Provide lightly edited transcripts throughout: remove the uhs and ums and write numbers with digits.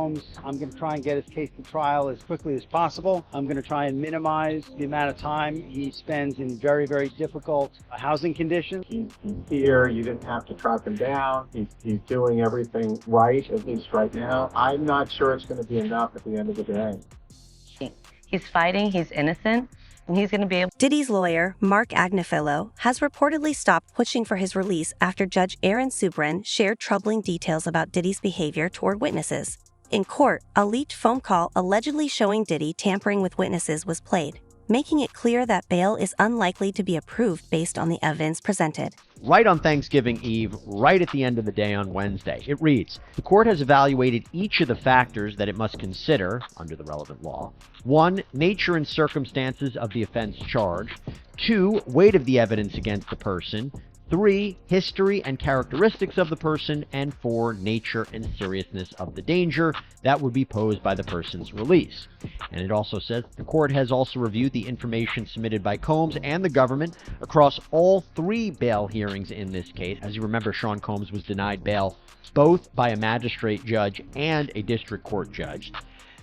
Combs. I'm going to try and get his case to trial as quickly as possible. I'm going to try and minimize the amount of time he spends in very, very difficult housing conditions. He's here. You didn't have to track him down. He's doing everything right, at least right now. I'm not sure it's going to be enough at the end of the day. He's fighting. He's innocent. And he's going to be able. Diddy's lawyer, Mark Agnifilo, has reportedly stopped pushing for his release after Judge Aaron Subrin shared troubling details about Diddy's behavior toward witnesses. In court, a leaked phone call allegedly showing Diddy tampering with witnesses was played, making it clear that bail is unlikely to be approved based on the evidence presented. Right on Thanksgiving Eve, right at the end of the day on Wednesday, it reads, the court has evaluated each of the factors that it must consider under the relevant law. 1, nature and circumstances of the offense charged. 2, weight of the evidence against the person. 3, history and characteristics of the person. And 4, nature and seriousness of the danger that would be posed by the person's release. And it also says the court has also reviewed the information submitted by Combs and the government across all 3 bail hearings in this case. As you remember, Sean Combs was denied bail both by a magistrate judge and a district court judge.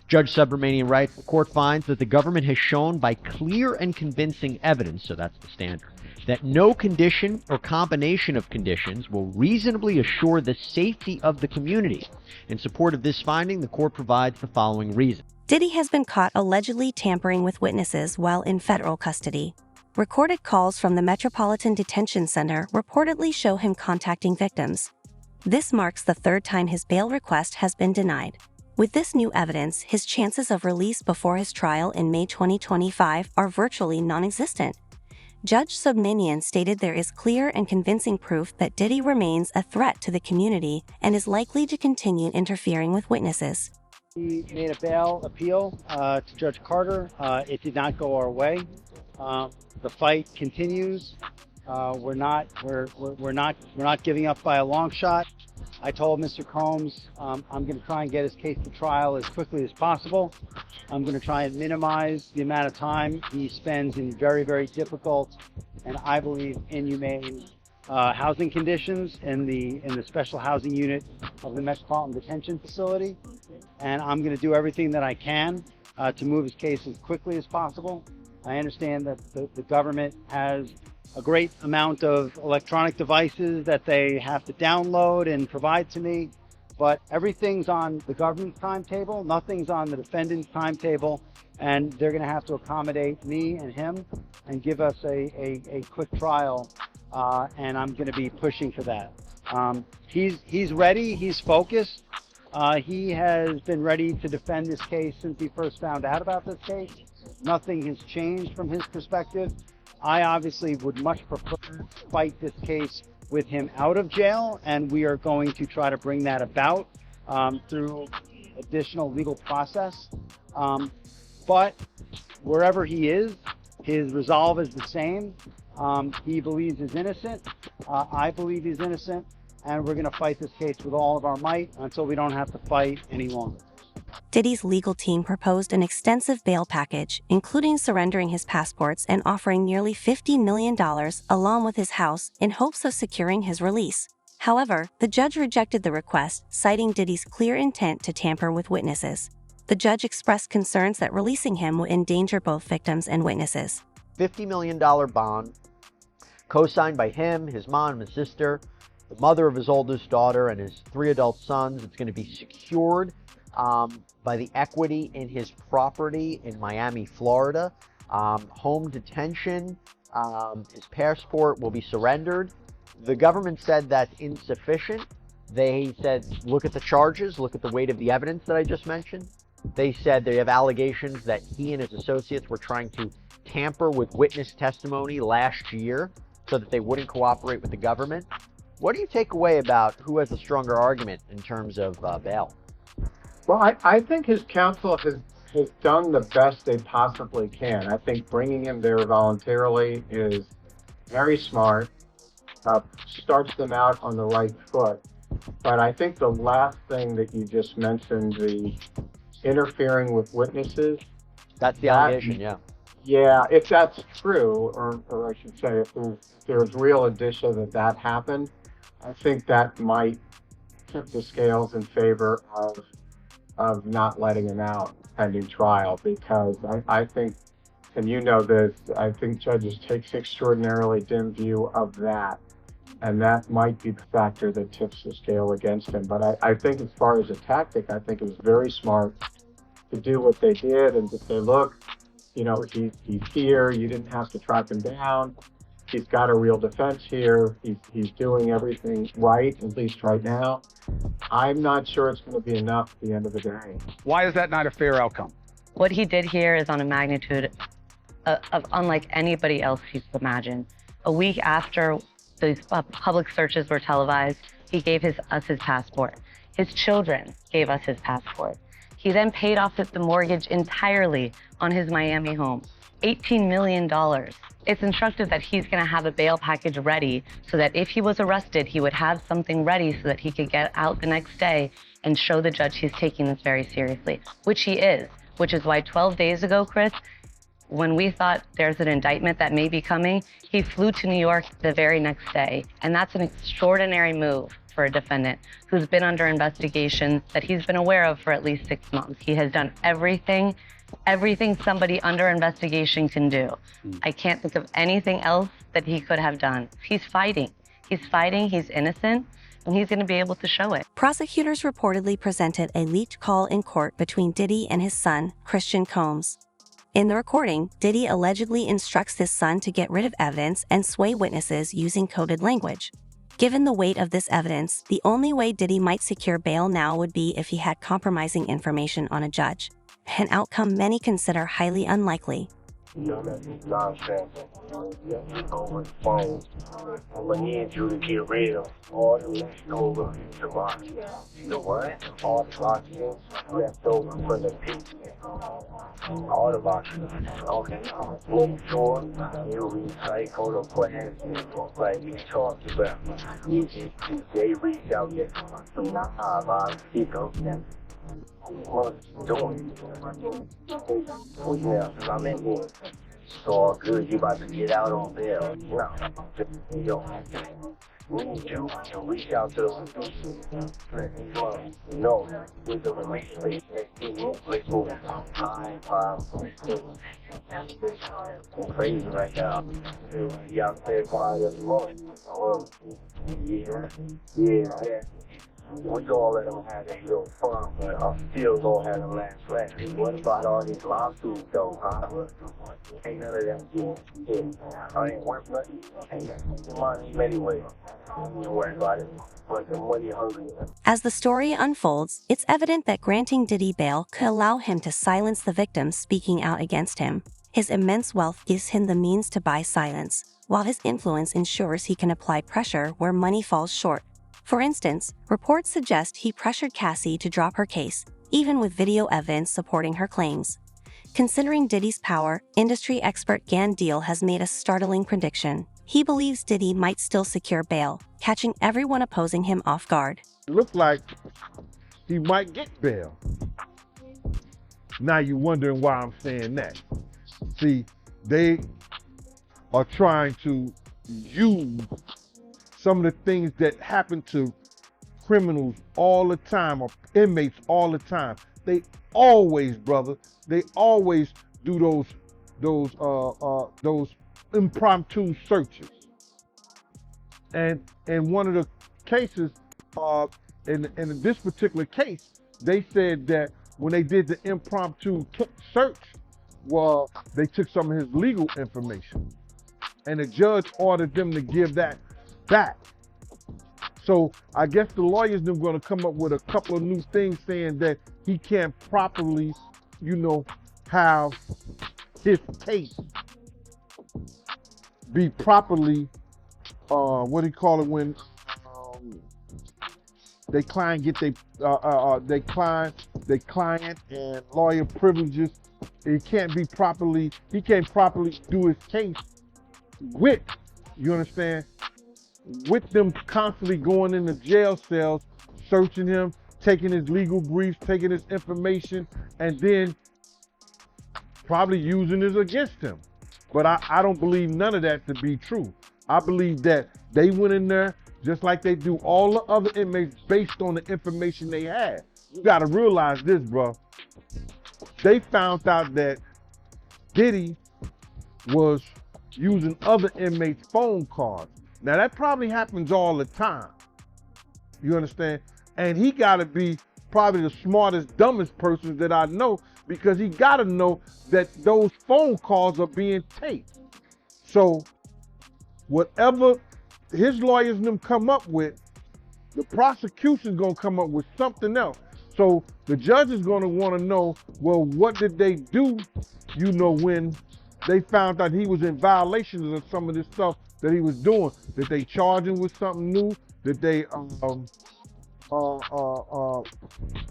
Judge Subramanian writes, the court finds that the government has shown by clear and convincing evidence, so that's the standard, that no condition or combination of conditions will reasonably assure the safety of the community. In support of this finding, the court provides the following reason. Diddy has been caught allegedly tampering with witnesses while in federal custody. Recorded calls from the Metropolitan Detention Center reportedly show him contacting victims. This marks the 3rd time his bail request has been denied. With this new evidence, his chances of release before his trial in May 2025 are virtually non-existent. Judge Subramanian stated there is clear and convincing proof that Diddy remains a threat to the community and is likely to continue interfering with witnesses. We made a bail appeal to Judge Carter. It did not go our way. The fight continues. We're not giving up by a long shot. I told Mr. Combs I'm going to try and get his case to trial as quickly as possible. I'm going to try and minimize the amount of time he spends in very, very difficult and I believe inhumane housing conditions in the special housing unit of the Metropolitan Detention Facility. And I'm going to do everything that I can to move his case as quickly as possible. I understand that the government has a great amount of electronic devices that they have to download and provide to me, but everything's on the government's timetable, nothing's on the defendant's timetable, and they're going to have to accommodate me and him and give us a quick trial, and I'm going to be pushing for that. He's ready, he's focused. He has been ready to defend this case since he first found out about this case. Nothing has changed from his perspective. I obviously would much prefer to fight this case with him out of jail, and we are going to try to bring that about through additional legal process. But wherever he is, his resolve is the same. He believes he's innocent. I believe he's innocent, and we're going to fight this case with all of our might until we don't have to fight any longer. Diddy's legal team proposed an extensive bail package, including surrendering his passports and offering nearly $50 million along with his house in hopes of securing his release. However, the judge rejected the request, citing Diddy's clear intent to tamper with witnesses. The judge expressed concerns that releasing him would endanger both victims and witnesses. $50 million bond, co-signed by him, his mom, his sister, the mother of his oldest daughter, and his 3 adult sons. It's going to be secured by the equity in his property in Miami, Florida. Home detention, his passport will be surrendered. The government said that's insufficient. They said, look at the charges, look at the weight of the evidence that I just mentioned. They said they have allegations that he and his associates were trying to tamper with witness testimony last year so that they wouldn't cooperate with the government. What do you take away about who has a stronger argument in terms of bail? Well, I think his counsel has done the best they possibly can. I think bringing him there voluntarily is very smart, starts them out on the right foot. But I think the last thing that you just mentioned, the interfering with witnesses. That's the allegation, yeah. Yeah, if that's true, or I should say, if there's real indicia that happened, I think that might tip the scales in favor of of not letting him out pending trial, because I think, and you know this, I think judges take an extraordinarily dim view of that. And that might be the factor that tips the scale against him. But I think as far as a tactic, I think it was very smart to do what they did and to say, look, he's here. You didn't have to track him down. He's got a real defense here. He's doing everything right, at least right now. I'm not sure it's going to be enough at the end of the day. Why is that not a fair outcome? What he did here is on a magnitude of unlike anybody else he's imagined. A week after these public searches were televised, he gave us his passport. His children gave us his passport. He then paid off the mortgage entirely on his Miami home, $18 million. It's instructive that he's going to have a bail package ready so that if he was arrested, he would have something ready so that he could get out the next day and show the judge he's taking this very seriously, which he is, which is why 12 days ago, Chris, when we thought there's an indictment that may be coming, he flew to New York the very next day. And that's an extraordinary move for a defendant who's been under investigation that he's been aware of for at least 6 months. He has done everything somebody under investigation can do. I can't think of anything else that he could have done. He's fighting, he's innocent, and he's going to be able to show it. Prosecutors reportedly presented a leaked call in court between Diddy and his son, Christian Combs. In the recording, Diddy allegedly instructs his son to get rid of evidence and sway witnesses using coded language. Given the weight of this evidence, the only way Diddy might secure bail now would be if he had compromising information on a judge, an outcome many consider highly unlikely. None of this nonsense. Over the phone. I'm gonna need you to get rid of all the leftover democracy. The what? All the documents left over from the people. All the documents. Okay. Make sure you recycle the plans like we talked about. They reach out there. I'm in here. It's all good. You about to get out on bail. Yo, you reach out to them. No, with the relationship, crazy right now. Y'all stay quiet at the moment. Yeah. We all let them have their little fun, but I'm still gonna have them last flat. What about all these lawsuits though, huh? Ain't none of them shit. I ain't worth nothing. Ain't got money anyway. Don't worry about it. But the money hungry. As the story unfolds, it's evident that granting Diddy bail could allow him to silence the victims speaking out against him. His immense wealth gives him the means to buy silence, while his influence ensures he can apply pressure where money falls short. For instance, reports suggest he pressured Cassie to drop her case, even with video evidence supporting her claims. Considering Diddy's power, industry expert Gan Deal has made a startling prediction. He believes Diddy might still secure bail, catching everyone opposing him off guard. It looked like he might get bail. Now you're wondering why I'm saying that. See, they are trying to use some of the things that happen to criminals all the time, or inmates all the time. They always, brother, they always do those impromptu searches. And in one of the cases, in this particular case, they said that when they did the impromptu search, well, they took some of his legal information, and the judge ordered them to give that back. So I guess the lawyers are going to come up with a couple of new things saying that he can't properly, have his case be properly, what do you call it when they client get they client and lawyer privileges. He can't properly do his case with, you understand, with them constantly going into jail cells, searching him, taking his legal briefs, taking his information, and then probably using it against him. But I don't believe none of that to be true. I believe that they went in there just like they do all the other inmates based on the information they had. You gotta realize this, bro. They found out that Diddy was using other inmates' phone cards. Now that probably happens all the time. You understand? And he gotta be probably the smartest, dumbest person that I know, because he gotta know that those phone calls are being taped. So whatever his lawyers and them come up with, the prosecution's gonna come up with something else. So the judge is gonna wanna know, well, what did they do, when they found out he was in violations of some of this stuff that he was doing? Did they charge him with something new? Did they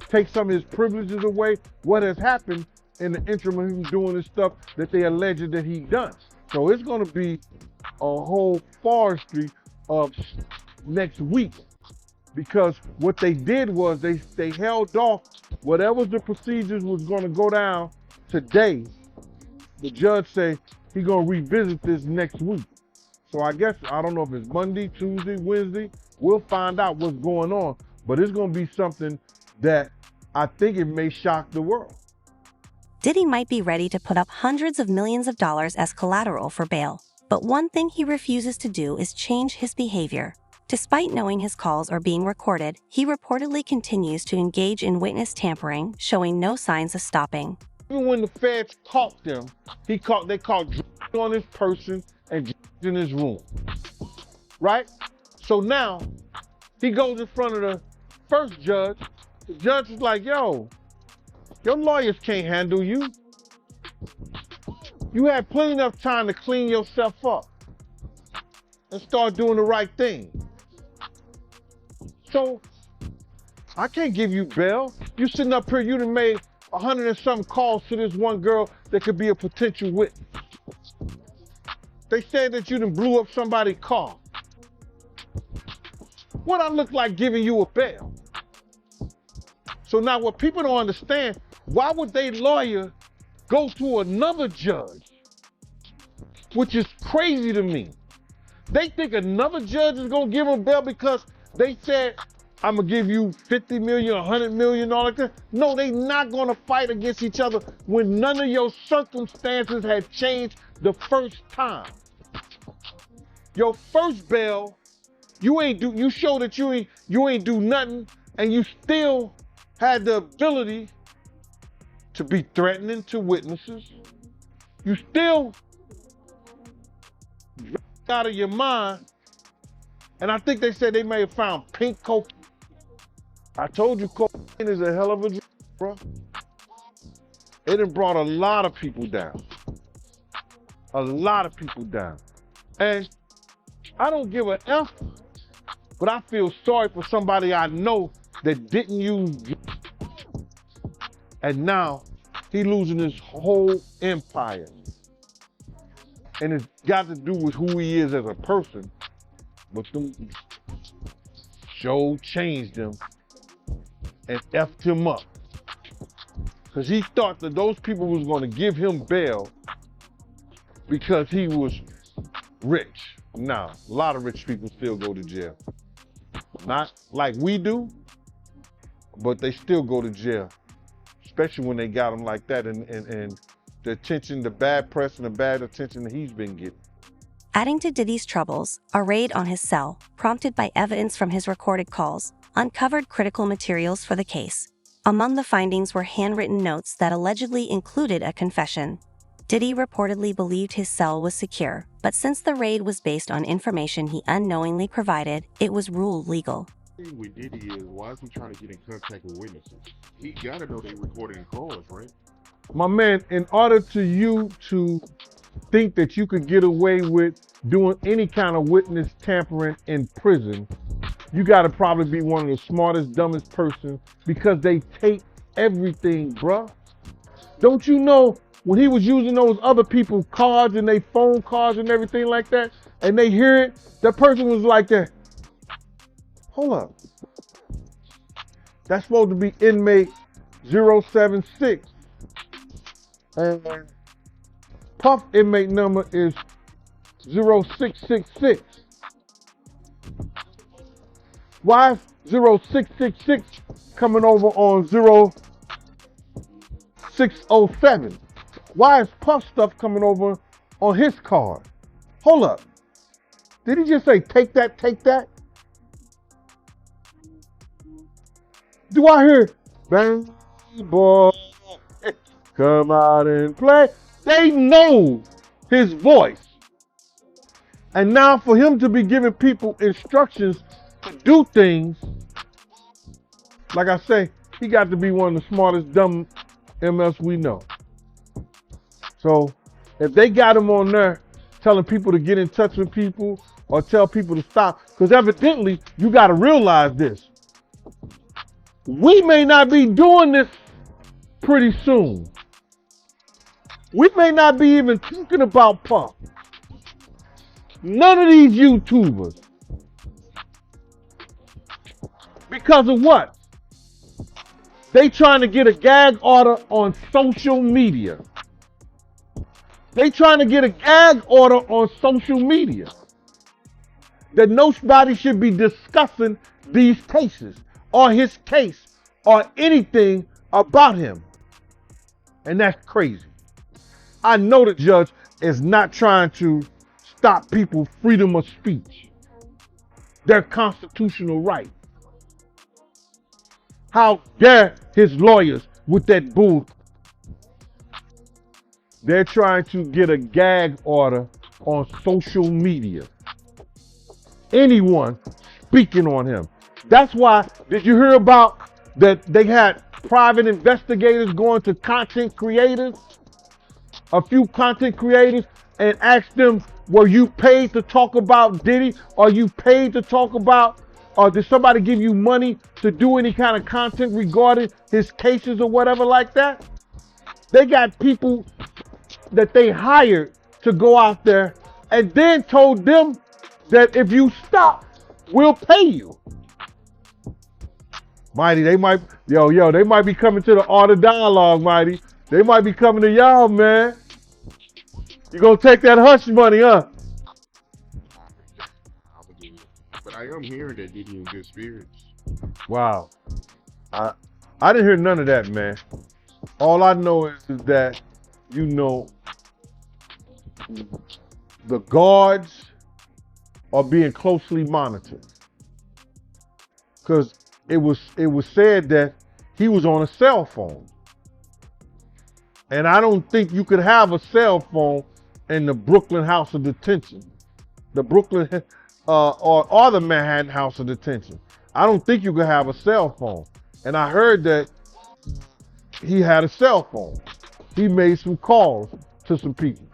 take some of his privileges away? What has happened in the interim of him doing this stuff that they alleged that he done? So it's gonna be a whole forestry of next week, because what they did was they held off whatever the procedures was gonna go down today. The judge said he's gonna revisit this next week. So I guess, I don't know if it's Monday, Tuesday, Wednesday, we'll find out what's going on, but it's gonna be something that I think it may shock the world. Diddy might be ready to put up hundreds of millions of dollars as collateral for bail, but one thing he refuses to do is change his behavior. Despite knowing his calls are being recorded, he reportedly continues to engage in witness tampering, showing no signs of stopping. Even when the feds caught them, they caught on his person and in his room, right? So now he goes in front of the first judge. The judge is like, yo, your lawyers can't handle you. You had plenty of time to clean yourself up and start doing the right thing. So I can't give you bail. You sitting up here, you done made 100 and something calls to this one girl that could be a potential witness. They said that you done blew up somebody's car. What I look like giving you a bail? So now what people don't understand, why would they lawyer go to another judge? Which is crazy to me. They think another judge is gonna give them bail because they said, I'm gonna give you 50 million, 100 million, all like that. No, they not gonna fight against each other when none of your circumstances had changed the first time. Your first bail, you show that you ain't do nothing, and you still had the ability to be threatening to witnesses. You still out of your mind. And I think they said they may have found pink coke. I told you cocaine is a hell of a drug, bro. It done brought a lot of people down. A lot of people down. And I don't give a F, but I feel sorry for somebody I know that didn't use drugs. And now he losing his whole empire. And it's got to do with who he is as a person. But them show changed him and effed him up. Because he thought that those people was going to give him bail because he was rich. Nah, a lot of rich people still go to jail. Not like we do, but they still go to jail. Especially when they got them like that, and the attention, the bad press and the bad attention that he's been getting. Adding to Diddy's troubles, a raid on his cell, prompted by evidence from his recorded calls, uncovered critical materials for the case. Among the findings were handwritten notes that allegedly included a confession. Diddy reportedly believed his cell was secure, but since the raid was based on information he unknowingly provided, it was ruled legal. The thing with Diddy is, why is he trying to get in contact with witnesses? He gotta know they recording calls, right? My man, in order to you to think that you could get away with doing any kind of witness tampering in prison, you gotta probably be one of the smartest, dumbest persons, because they tape everything, bruh. Don't you know when he was using those other people's cards and they phone cards and everything like that, and they hear it, that person was like that. Hold up. That's supposed to be inmate 076. And Puff inmate number is 0666. Why is 0666 coming over on 0607? Why is Puff stuff coming over on his card? Hold up. Did he just say, take that, take that? Do I hear, bang, boy, come out and play? They know his voice. And now for him to be giving people instructions to do things, like I say, he got to be one of the smartest dumb MS we know. So if they got him on there telling people to get in touch with people or tell people to stop, because evidently you got to realize this. We may not be doing this pretty soon. We may not be even talking about Puff. None of these YouTubers. Because of what? They trying to get a gag order on social media. They trying to get a gag order on social media. That nobody should be discussing these cases or his case or anything about him. And that's crazy. I know the judge is not trying to stop people's freedom of speech, their constitutional right. How dare his lawyers with that bull? They're trying to get a gag order on social media. Anyone speaking on him. That's why, did you hear about that they had private investigators going to content creators? A few content creators and asked them, were you paid to talk about Diddy? Are you paid to talk about, or did somebody give you money to do any kind of content regarding his cases or whatever like that? They got people that they hired to go out there and then told them that if you stop, we'll pay you. Mighty, they might, they might be coming to the Art of Dialogue, Mighty. They might be coming to y'all, man. You gonna take that hush money, huh? But I am hearing that Diddy in good spirits. Wow. I didn't hear none of that, man. All I know is that, the guards are being closely monitored. Because it was said that he was on a cell phone. And I don't think you could have a cell phone in the Brooklyn House of Detention. The Brooklyn or the Manhattan House of Detention. I don't think you could have a cell phone. And I heard that he had a cell phone. He made some calls to some people.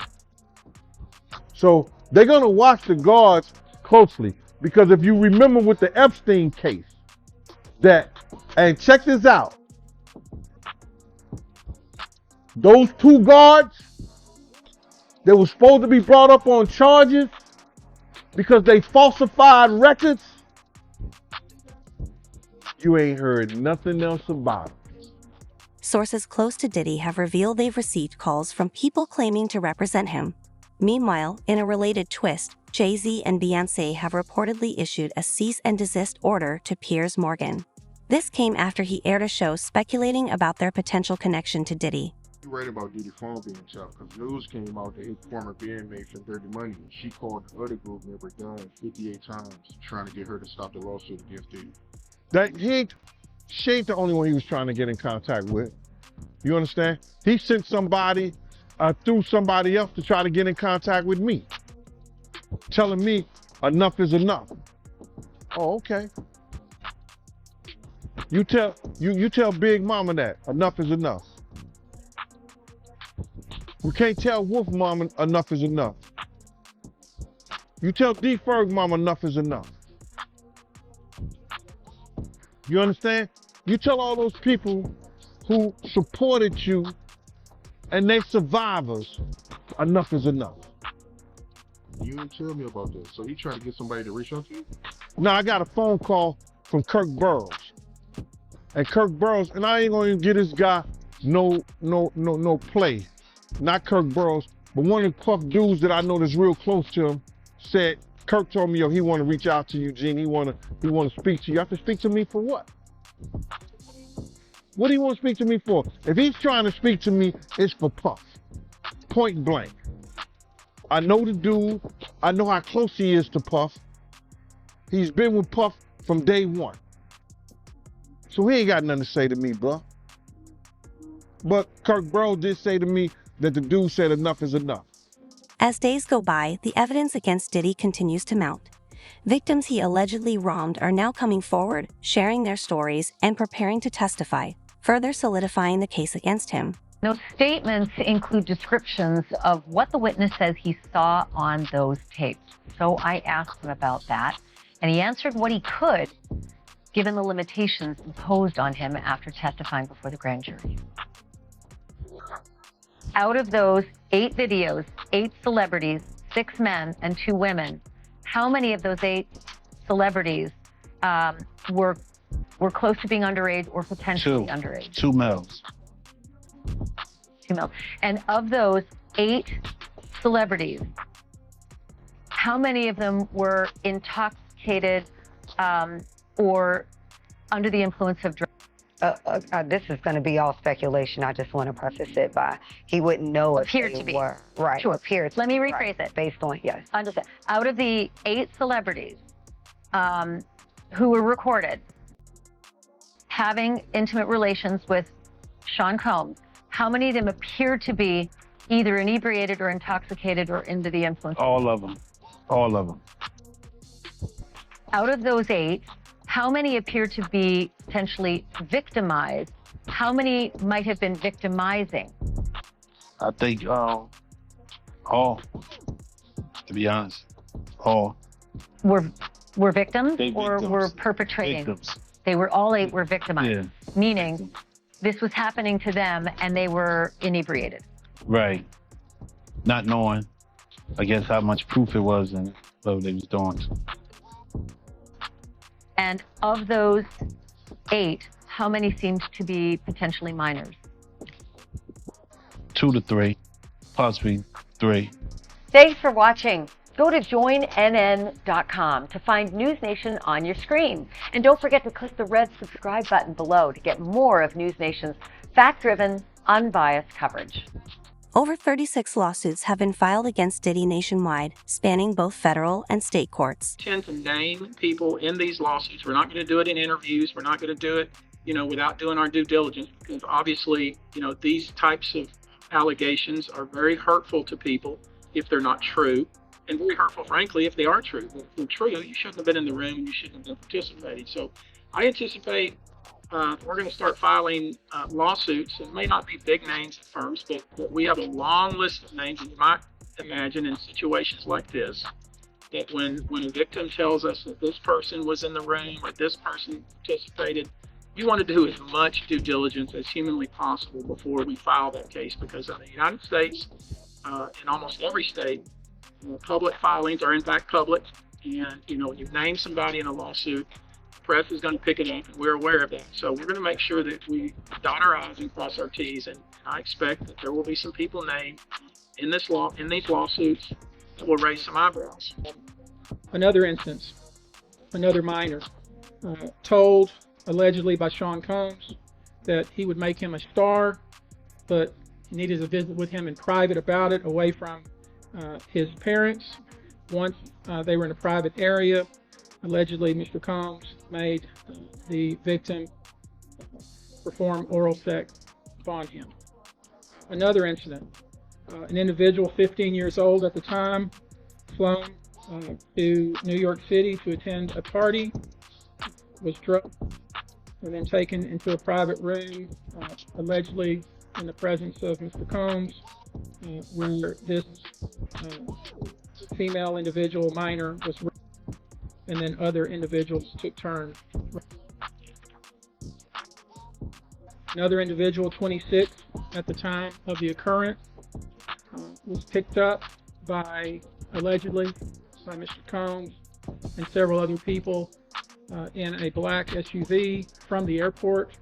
So they're gonna watch the guards closely, because if you remember with the Epstein case, and check this out, those two guards that were supposed to be brought up on charges because they falsified records, you ain't heard nothing else about it. Sources close to Diddy have revealed they've received calls from people claiming to represent him. Meanwhile, in a related twist, Jay-Z and Beyoncé have reportedly issued a cease and desist order to Piers Morgan. This came after he aired a show speculating about their potential connection to Diddy. You read about Diddy's phone being tapped because news came out that his former bandmate from Dirty Money, she called the other group member Dunn 58 times trying to get her to stop the lawsuit against Diddy. She ain't the only one he was trying to get in contact with. You understand? He sent somebody through somebody else to try to get in contact with me, telling me enough is enough. Oh, okay. You tell Big Mama that enough is enough. You can't tell Wolf Mama enough is enough. You tell D Ferg Mama enough is enough. You understand? You tell all those people who supported you and they survivors, enough is enough. You didn't tell me about that. So he tried to get somebody to reach out to you? Now I got a phone call from Kirk Burroughs. And Kirk Burroughs, and I ain't gonna give this guy no play. Not Kirk Burroughs, but one of the Puff dudes that I know that's real close to him said, Kirk told me, yo, he wanna reach out to you, Gene. He wanna speak to you. You have to speak to me for what? What do you want to speak to me for? If he's trying to speak to me, it's for Puff. Point blank. I know the dude. I know how close he is to Puff. He's been with Puff from day one. So he ain't got nothing to say to me, bro. But Kirk Bro did say to me that the dude said enough is enough. As days go by, the evidence against Diddy continues to mount. Victims he allegedly wronged are now coming forward, sharing their stories, and preparing to testify, further solidifying the case against him. Those statements include descriptions of what the witness says he saw on those tapes. So I asked him about that, and he answered what he could, given the limitations imposed on him after testifying before the grand jury. Out of those 8 videos, 8 celebrities, 6 men and 2 women, how many of those 8 celebrities were close to being underage or potentially underage? 2 males. 2 males. And of those 8 celebrities, how many of them were intoxicated or under the influence of drugs? This is going to be all speculation. I just want to preface it by he wouldn't know if Appear they to be. were. Right. Sure. Appear to Let me be, rephrase right. it. Based on, yes. Understand. Out of the 8 celebrities who were recorded having intimate relations with Sean Combs, how many of them appear to be either inebriated or intoxicated or under the influence? All of them. All of them. Out of those 8, how many appear to be potentially victimized? How many might have been victimizing? I think all, to be honest, all. Were victims They or victims. were perpetrating? Victims. They were all 8 were victimized, Yeah. meaning this was happening to them and they were inebriated. Right. Not knowing, I guess, how much proof it was and what they was doing. And of those 8, how many seemed to be potentially minors? 2 to 3, possibly 3. Thanks for watching. Go to joinnn.com to find News Nation on your screen. And don't forget to click the red subscribe button below to get more of News Nation's fact-driven, unbiased coverage. Over 36 lawsuits have been filed against Diddy nationwide, spanning both federal and state courts. Tend to name people in these lawsuits. We're not going to do it in interviews. We're not going to do it, without doing our due diligence, because obviously, these types of allegations are very hurtful to people if they're not true, and very hurtful, frankly, if they are true. But if they're true, you shouldn't have been in the room and you shouldn't have been participating. So I anticipate we're going to start filing lawsuits. It may not be big names at first, but we have a long list of names. And you might imagine in situations like this, that when a victim tells us that this person was in the room or this person participated, we want to do as much due diligence as humanly possible before we file that case, because in the United States, in almost every state, public filings are in fact public. And, when you name somebody in a lawsuit, press is going to pick it up, and we're aware of that. So we're going to make sure that we dot our I's and cross our T's, and I expect that there will be some people named in these lawsuits that will raise some eyebrows. Another instance, another minor, told allegedly by Sean Combs that he would make him a star, but needed to visit with him in private about it, away from his parents. Once they were in a private area, allegedly Mr. Combs made the victim perform oral sex upon him. Another incident, an individual 15 years old at the time, flown to New York City to attend a party, was drugged and then taken into a private room, allegedly in the presence of Mr. Combs, where this female individual minor was raped, and then other individuals took turns. Another individual, 26 at the time of the occurrence, was picked up allegedly by Mr. Combs and several other people in a black SUV from the airport,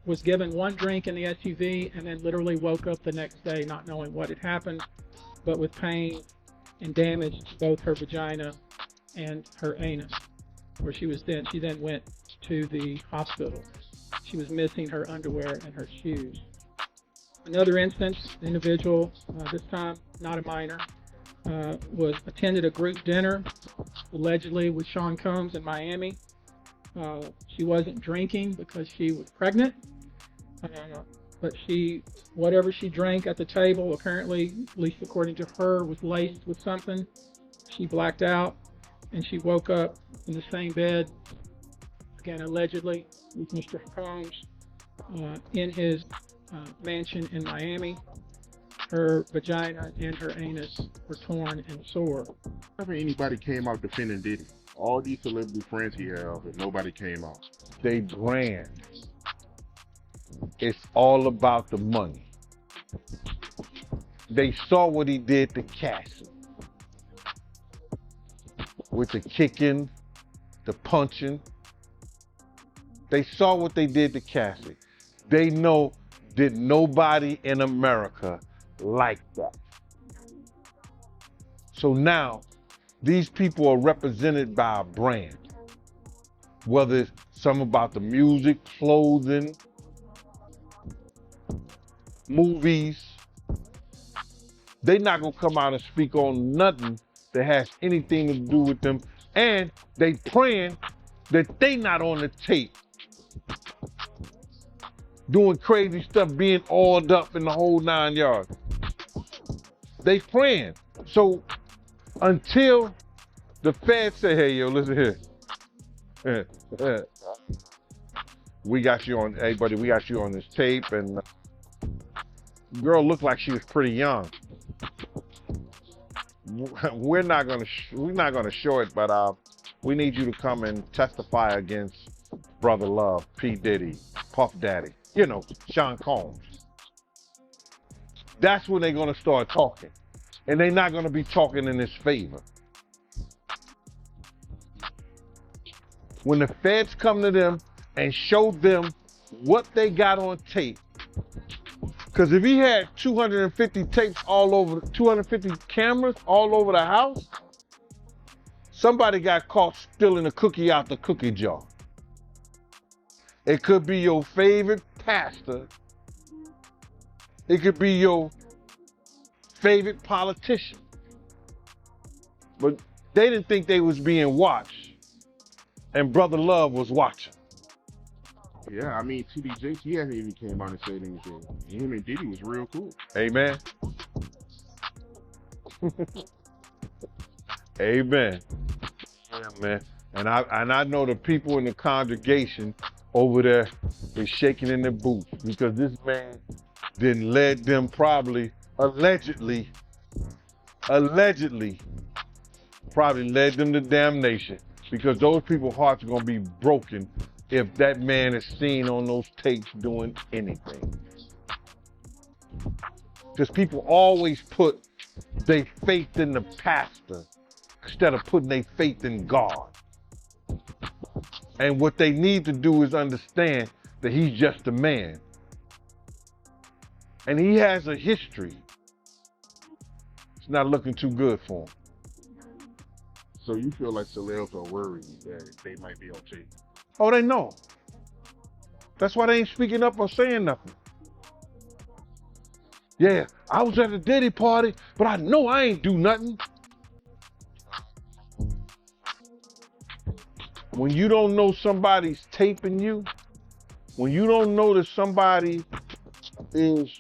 was given one drink in the SUV, and then literally woke up the next day not knowing what had happened, but with pain and damage to both her vagina and her anus, where she then went to the hospital. she was missing her underwear and her shoes. Another instance, the individual, this time not a minor, was attended a group dinner, allegedly with Sean Combs in Miami. She wasn't drinking because she was pregnant, but whatever she drank at the table, apparently, at least according to her, was laced with something. She blacked out, and she woke up in the same bed, again allegedly, with Mr. Combs in his mansion in Miami. Her vagina and her anus were torn and sore. Never anybody came out defending Diddy. All these celebrity friends he have, and nobody came out. They brand. It's all about the money. They saw what he did to Cassie. With the kicking, the punching. They saw what they did to Cassie. They know that nobody in America liked that. So now, these people are represented by a brand. Whether it's some about the music, clothing, movies. They're not gonna come out and speak on nothing that has anything to do with them. And they praying that they not on the tape doing crazy stuff, being oiled up in the whole 9 yards. They praying. So until the feds say, hey, yo, listen here. We got you on, hey, buddy, we got you on this tape. And girl looked like she was pretty young. We're not gonna show it, but we need you to come and testify against Brother Love, P. Diddy, Puff Daddy, you know, Sean Combs. That's when they're gonna start talking. And they're not gonna be talking in his favor. When the feds come to them and show them what they got on tape, because if he had 250 tapes all over, 250 cameras all over the house, somebody got caught stealing a cookie out the cookie jar. It could be your favorite pastor. It could be your favorite politician. But they didn't think they was being watched. And Brother Love was watching. Yeah, I mean, TD Jakes, he hasn't even came out and said anything. Him and Diddy was real cool. Amen. Amen. Yeah, man. And I know the people in the congregation over there is shaking in their boots because this man then led them probably, allegedly probably led them to damnation because those people's hearts are going to be broken if that man is seen on those tapes doing anything. Because people always put their faith in the pastor instead of putting their faith in God. And what they need to do is understand that he's just a man. And he has a history. It's not looking too good for him. So you feel like celebs are worried that they might be on tape? Oh, they know. That's why they ain't speaking up or saying nothing. Yeah, I was at the Diddy party, but I know I ain't do nothing. When you don't know somebody's taping you, when you don't know that somebody is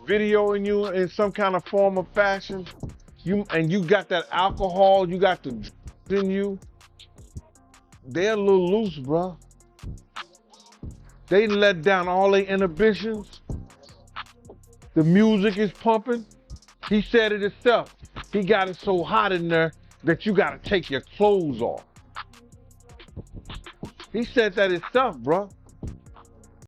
videoing you in some kind of form or fashion, you got that alcohol, you got the in you, they're a little loose, bro. They let down all their inhibitions. The music is pumping. He said it himself. He got it so hot in there that you gotta take your clothes off. He said that himself, bro.